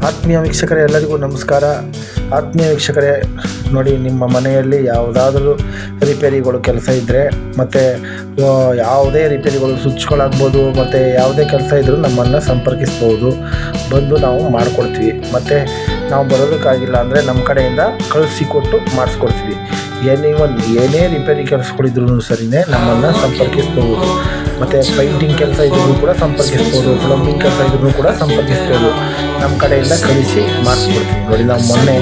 ಆತ್ಮೀಯ ವೀಕ್ಷಕರೇ, ಎಲ್ಲರಿಗೂ ನಮಸ್ಕಾರ. ಆತ್ಮೀಯ ವೀಕ್ಷಕರೇ, ನೋಡಿ, ನಿಮ್ಮ ಮನೆಯಲ್ಲಿ ಯಾವುದಾದ್ರೂ ರಿಪೇರಿಗಳು ಕೆಲಸ ಇದ್ದರೆ ಮತ್ತು ಯಾವುದೇ ರಿಪೇರಿಗಳು ಸ್ವಿಚ್ಗಳಾಗ್ಬೋದು ಮತ್ತು ಯಾವುದೇ ಕೆಲಸ ಇದ್ದರೂ ನಮ್ಮನ್ನು ಸಂಪರ್ಕಿಸ್ಬೋದು. ಬಂದು ನಾವು ಮಾಡಿಕೊಡ್ತೀವಿ. ಮತ್ತು ನಾವು ಬರೋದಕ್ಕಾಗಿಲ್ಲ ಅಂದರೆ ನಮ್ಮ ಕಡೆಯಿಂದ ಕಳಿಸಿಕೊಟ್ಟು ಮಾಡಿಸ್ಕೊಡ್ತೀವಿ. ಏನೇ ರಿಪೇರಿ ಕೆಲಸಗಳಿದ್ರೂ ಸರಿಯೇ ನಮ್ಮನ್ನು ಸಂಪರ್ಕಿಸ್ಬೋದು. ಮತ್ತು ಪೈಂಟಿಂಗ್ ಕೆಲಸ ಇದ್ರೂ ಕೂಡ ಸಂಪರ್ಕಿಸ್ಬೋದು, ಪ್ಲಂಬಿಂಗ್ ಕೆಲಸ ಇದ್ರೂ ಕೂಡ ಸಂಪರ್ಕಿಸ್ಬೋದು. ನಮ್ಮ ಕಡೆಯಿಂದ ಕಳಿಸಿ ಮಾಡಿಸ್ಕೊಡ್ತೀವಿ. ನೋಡಿ, ನಾವು ಮೊನ್ನೆ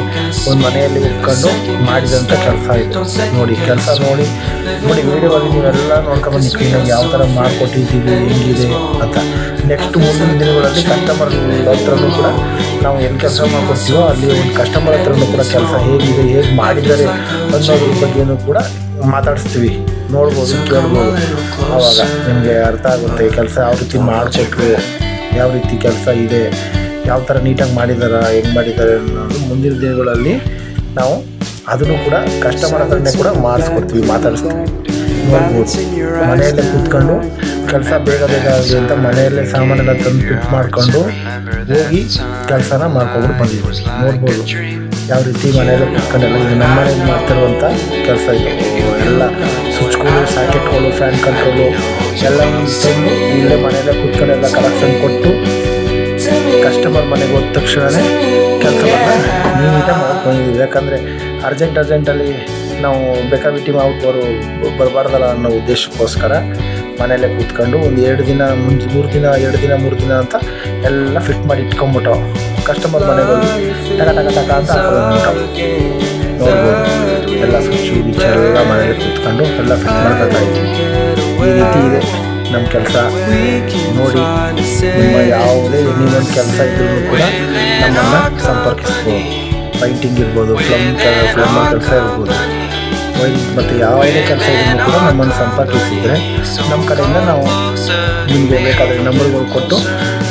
ಒಂದು ಮನೆಯಲ್ಲಿ ಉಟ್ಕೊಂಡು ಮಾಡಿದಂಥ ಕೆಲಸ ಆಯಿತು. ನೋಡಿ, ಕೆಲಸ ನೋಡಿ ವೀಡಿಯೋದಲ್ಲಿ ನೀವೆಲ್ಲ ನೋಡ್ಕೊಂಡು ಕ್ಲೀನಾಗಿ ಯಾವ ಥರ ಮಾಡಿಕೊಟ್ಟಿದ್ದೀವಿ, ಹೆಂಗಿದೆ ಅಂತ. ನೆಕ್ಸ್ಟ್ ಮುಂದಿನ ದಿನಗಳಲ್ಲಿ ಕಸ್ಟಮರ್ ಹತ್ರನೂ ಕೂಡ ನಾವು ಎಲ್ಲಿ ಕೆಲಸ ಮಾಡ್ಕೊಡ್ತೀವೋ ಅಲ್ಲಿ ಒಂದು ಕಸ್ಟಮರ್ ಹತ್ರನೂ ಕೂಡ ಕೆಲಸ ಹೇಗಿದೆ, ಹೇಗೆ ಮಾಡಿದ್ದಾರೆ ಅನ್ನೋದ್ರ ಬಗ್ಗೆಯೂ ಕೂಡ ಮಾತಾಡಿಸ್ತೀವಿ. ನೋಡ್ಬೋದು, ಕೇಳ್ಬೋದು. ಆವಾಗ ನಿಮಗೆ ಅರ್ಥ ಆಗುತ್ತೆ ಕೆಲಸ ಯಾವ ರೀತಿ ಮಾಡಿಕೊಟ್ರು, ಯಾವ ರೀತಿ ಕೆಲಸ ಇದೆ, ಯಾವ ಥರ ನೀಟಾಗಿ ಮಾಡಿದ್ದಾರೆ, ಹೆಂಗೆ ಮಾಡಿದ್ದಾರೆ ಅನ್ನೋದು ಮುಂದಿನ ದಿನಗಳಲ್ಲಿ ನಾವು ಅದನ್ನು ಕೂಡ ಕಸ್ಟಮರ್ ಹತ್ರನೇ ಕೂಡ ಮಾಡಿಸ್ಕೊಡ್ತೀವಿ, ಮಾತಾಡಿಸ್ತೀವಿ. ನೋಡ್ಬೋದು, ಮನೆಯಲ್ಲೇ ಕೂತ್ಕೊಂಡು ಕೆಲಸ ಬೇಗ ಆಗಲಿ ಅಂತ ಮನೆಯಲ್ಲೇ ಸಾಮಾನೆಲ್ಲ ತಂದು ಫಿಟ್ ಮಾಡಿಕೊಂಡು ಹೋಗಿ ಕೆಲಸನ ಮಾಡ್ಕೊಂಡು ಬಂದಿದ್ದೀವಿ. ನೋಡ್ಬೋದು ಯಾವ ರೀತಿ ಮನೆಯಲ್ಲೇ ಕೂತ್ಕೊಂಡೆಲ್ಲ ಇದು ನಮ್ಮ ಮನೆಯಲ್ಲಿ ಮಾಡ್ತಿರುವಂಥ ಕೆಲಸ ಇದೆ. ಎಲ್ಲ ಸ್ವಿಚ್ಗಳು, ಸಾಕೆಟ್ಗಳು, ಫ್ಯಾನ್ ಕಂಟ್ರೋಲು ಎಲ್ಲ ತಂದು ಇಲ್ಲೇ ಮನೆಯಲ್ಲೇ ಕೂತ್ಕೊಂಡೆಲ್ಲ ಕಲೆಕ್ಷನ್ ಕೊಟ್ಟು ಕಸ್ಟಮರ್ ಮನೆಗೆ ಹೋದ ತಕ್ಷಣವೇ ಕೆಲಸವನ್ನು ನೀಟಾಗಿ ಮಾಡ್ಕೊಂಡಿದ್ದೀವಿ. ಯಾಕಂದರೆ ಅರ್ಜೆಂಟಲ್ಲಿ ನಾವು ಬೇಕಾಬಿಟ್ಟಿ ಬರಬಾರ್ದಲ್ಲ ಅನ್ನೋ ಉದ್ದೇಶಕ್ಕೋಸ್ಕರ ಮನೆಯಲ್ಲೇ ಕೂತ್ಕೊಂಡು ಒಂದು 2 ದಿನ ಮುಂಚೆ 3 ದಿನ ಅಂತ ಎಲ್ಲ ಫಿಟ್ ಮಾಡಿ ಇಟ್ಕೊಂಬಿಟ್ಟು ಕಸ್ಟಮರ್ ಮನೆಗೆ ಹೋಗಿ ಟಕ ಅಂತ ಹಾಕೊಂಡ್ಬಿಟ್ಟು ನೋಡ್ಬೋದು. ಎಲ್ಲ ಸ್ವಿಚ್ಚು ಗಿಚ್ಚು ಎಲ್ಲ ಮನೆಯಲ್ಲೇ ಕೂತ್ಕೊಂಡು ಎಲ್ಲ ಫಿಟ್ ಮಾಡಬೇಕಾಗಿತ್ತು. ಈ ರೀತಿ ಇದೆ ನಮ್ಮ ಕೆಲಸ. ನೋಡಿ, ನಿಮ್ಮ ಯಾವುದೇ ಒಂದು ಕೆಲಸ ಇದ್ರೂ ಕೂಡ ನಮ್ಮನ್ನು ಸಂಪರ್ಕಿಸ್ಬೋದು. ಪೈಂಟಿಂಗ್ ಇರ್ಬೋದು, ಪ್ಲಂಬರ್ ಕೆಲಸ ಇರ್ಬೋದು, ಮತ್ತು ಯಾವುದೇ ಕೆಲಸ ಇದ್ರೂ ಕೂಡ ನಮ್ಮನ್ನು ಸಂಪರ್ಕಿಸಿದರೆ ನಮ್ಮ ಕಡೆಯಿಂದ ನಾವು ನಿಮಗೆ ಬೇಕಾದರೆ ನಂಬರ್ಗಳು ಕೊಟ್ಟು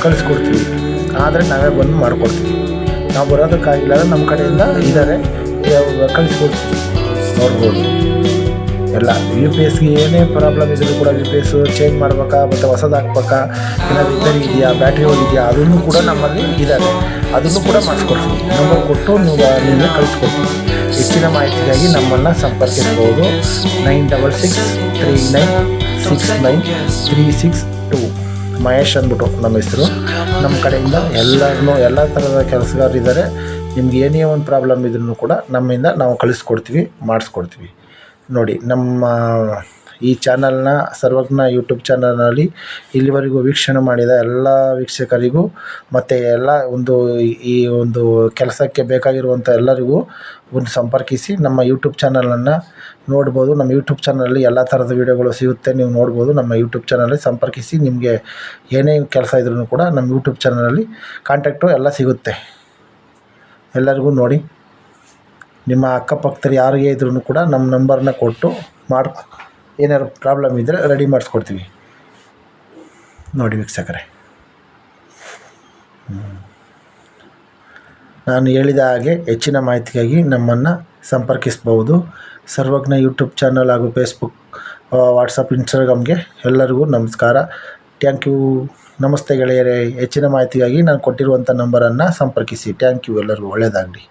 ಕಳಿಸ್ಕೊಡ್ತೀವಿ. ಆದರೆ ನಾವೇ ಬಂದು ಮಾಡಿಕೊಡ್ತೀವಿ. ನಾವು ಬರೋದಕ್ಕಾಗಿಲ್ಲ ಅಂದರೆ ನಮ್ಮ ಕಡೆಯಿಂದ ಇದ್ದಾರೆ, ಕಳಿಸ್ಕೊಡ್ತೀವಿ. ನೋಡ್ಬೋದು, ಎಲ್ಲ UPSಗೆ ಏನೇ ಪ್ರಾಬ್ಲಮ್ ಇದ್ದರೂ ಕೂಡ UPS ಚೇಂಜ್ ಮಾಡ್ಬೇಕಾ, ಮತ್ತು ಹೊಸದು ಹಾಕ್ಬೇಕಾ, ಏನಾದರೂ ರಿಪೇರಿ ಇದೆಯಾ, ಬ್ಯಾಟ್ರಿ ಹೋಗಿದೆಯಾ, ಅದನ್ನು ಕೂಡ ನಮ್ಮಲ್ಲಿ ಇದ್ದಾರೆ. ಅದನ್ನು ಕೂಡ ಮಾಡಿಸ್ಕೊಡ್ತೀವಿ. ನಂಬರ್ ಕೊಟ್ಟು ನಿಮಗೆ ಕಳಿಸ್ಕೊಡ್ತೀವಿ. ಹೆಚ್ಚಿನ ಮಾಹಿತಿಗಾಗಿ ನಮ್ಮನ್ನು ಸಂಪರ್ಕಿಸ್ಬೋದು. 9639693662 ಮಹೇಶ್ ಅಂದ್ಬಿಟ್ಟು ನಮ್ಮ ಹೆಸರು. ನಮ್ಮ ಕಡೆಯಿಂದ ಎಲ್ಲ ಥರದ ಕೆಲಸಗಾರರಿದ್ದಾರೆ. ನಿಮ್ಗೆ ಏನೇ ಒಂದು ಪ್ರಾಬ್ಲಮ್ ಇದ್ರೂ ಕೂಡ ನಮ್ಮಿಂದ ನಾವು ಕಳಿಸ್ಕೊಡ್ತೀವಿ, ಮಾಡಿಸ್ಕೊಡ್ತೀವಿ. ನೋಡಿ, ನಮ್ಮ ಈ ಚಾನಲ್ನ ಸರ್ವಜ್ಞ ಯೂಟ್ಯೂಬ್ ಚಾನಲ್ನಲ್ಲಿ ಇಲ್ಲಿವರೆಗೂ ವೀಕ್ಷಣೆ ಮಾಡಿದ ಎಲ್ಲ ವೀಕ್ಷಕರಿಗೂ ಮತ್ತು ಎಲ್ಲ ಈ ಒಂದು ಕೆಲಸಕ್ಕೆ ಬೇಕಾಗಿರುವಂಥ ಎಲ್ಲರಿಗೂ ಸಂಪರ್ಕಿಸಿ ನಮ್ಮ ಯೂಟ್ಯೂಬ್ ಚಾನಲನ್ನು ನೋಡ್ಬೋದು. ನಮ್ಮ ಯೂಟ್ಯೂಬ್ ಚಾನಲಲ್ಲಿ ಎಲ್ಲ ಥರದ ವೀಡಿಯೋಗಳು ಸಿಗುತ್ತೆ, ನೀವು ನೋಡ್ಬೋದು. ನಮ್ಮ ಯೂಟ್ಯೂಬ್ ಚಾನಲಲ್ಲಿ ಸಂಪರ್ಕಿಸಿ. ನಿಮಗೆ ಏನೇ ಕೆಲಸ ಇದ್ರೂ ಕೂಡ ನಮ್ಮ ಯೂಟ್ಯೂಬ್ ಚಾನಲಲ್ಲಿ ಕಾಂಟ್ಯಾಕ್ಟು ಎಲ್ಲ ಸಿಗುತ್ತೆ. ಎಲ್ಲರಿಗೂ ನೋಡಿ, ನಿಮ್ಮ ಅಕ್ಕಪಕ್ಕದಲ್ಲಿ ಯಾರಿಗೆ ಇದ್ರೂ ಕೂಡ ನಮ್ಮ ನಂಬರ್ನ ಕೊಟ್ಟು ಏನಾದ್ರು ಪ್ರಾಬ್ಲಮ್ ಇದ್ದರೆ ರೆಡಿ ಮಾಡಿಸ್ಕೊಡ್ತೀವಿ. ನೋಡಿ ವೀಕ್ಷಕರೇ, ನಾನು ಹೇಳಿದ ಹಾಗೆ ಹೆಚ್ಚಿನ ಮಾಹಿತಿಗಾಗಿ ನಮ್ಮನ್ನು ಸಂಪರ್ಕಿಸ್ಬೋದು. ಸರ್ವಜ್ಞ ಯೂಟ್ಯೂಬ್ ಚಾನಲ್ ಹಾಗೂ ಫೇಸ್ಬುಕ್, ವಾಟ್ಸಪ್, ಇನ್ಸ್ಟಾಗ್ರಾಮ್ಗೆ ಎಲ್ಲರಿಗೂ ನಮಸ್ಕಾರ. Thank you. ನಮಸ್ತೆ ಗೆಳೆಯರೇ. ಹೆಚ್ಚಿನ ಮಾಹಿತಿಗಾಗಿ ನಾನು ಕೊಟ್ಟಿರುವಂಥ ನಂಬರನ್ನು ಸಂಪರ್ಕಿಸಿ. Thank you. ಎಲ್ಲರಿಗೂ ಒಳ್ಳೆಯದಾಗಲಿ.